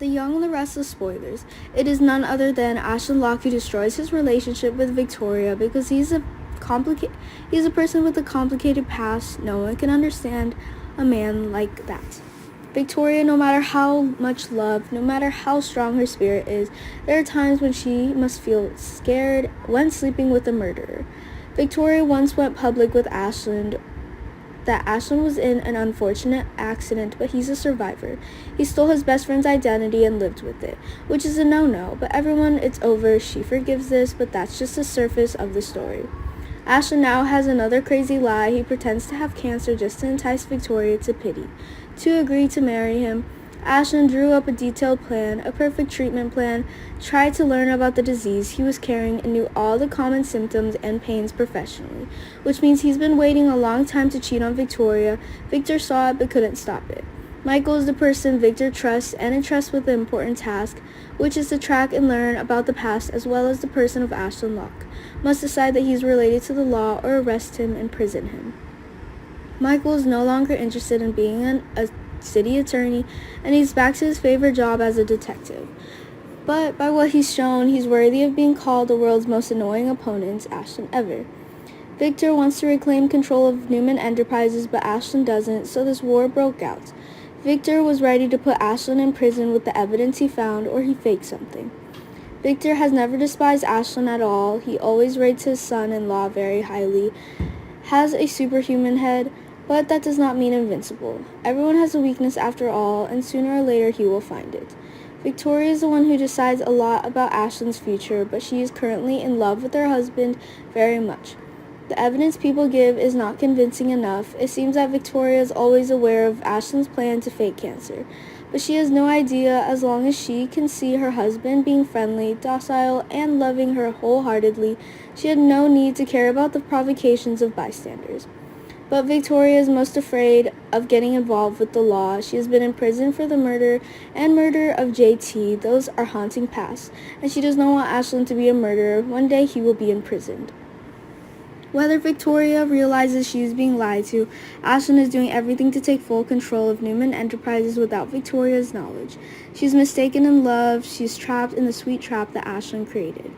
The Young and the Restless spoilers. It is none other than Ashland Locke who destroys his relationship with Victoria because he's a person with a complicated past. No one can understand a man like that. Victoria, no matter how much love, no matter how strong her spirit is, there are times when she must feel scared when sleeping with a murderer. Victoria once went public with Ashland that Ashland was in an unfortunate accident, but he's a survivor. He stole his best friend's identity and lived with it, which is a no-no, but everyone, it's over. She forgives this, but that's just the surface of the story. Ashland now has another crazy lie. He pretends to have cancer just to entice Victoria to pity, to agree to marry him. Ashland drew up a detailed plan, a perfect treatment plan, tried to learn about the disease he was carrying, and knew all the common symptoms and pains professionally, which means he's been waiting a long time to cheat on Victoria. Victor saw it but couldn't stop it. Michael is the person Victor trusts and entrusts with the important task, which is to track and learn about the past as well as the person of Ashland Locke. Must decide that he's related to the law or arrest him and prison him. Michael is no longer interested in being a city attorney, and he's back to his favorite job as a detective. But by what he's shown, he's worthy of being called the world's most annoying opponent, Ashland ever. Victor wants to reclaim control of Newman Enterprises, but Ashland doesn't, so this war broke out. Victor was ready to put Ashland in prison with the evidence he found, or he faked something. Victor has never despised Ashland at all. He always rates his son-in-law very highly, has a superhuman head, but that does not mean invincible. Everyone has a weakness after all, and sooner or later he will find it. Victoria is the one who decides a lot about Ashland's future, but she is currently in love with her husband very much. The evidence people give is not convincing enough. It seems that Victoria is always aware of Ashland's plan to fake cancer, but she has no idea. As long as she can see her husband being friendly, docile, and loving her wholeheartedly, she had no need to care about the provocations of bystanders. But Victoria is most afraid of getting involved with the law. She has been in prison for the murder of JT. Those are haunting pasts, and she does not want Ashland to be a murderer. One day he will be imprisoned. Whether Victoria realizes she is being lied to, Ashland is doing everything to take full control of Newman Enterprises without Victoria's knowledge. She is mistaken in love. She is trapped in the sweet trap that Ashland created.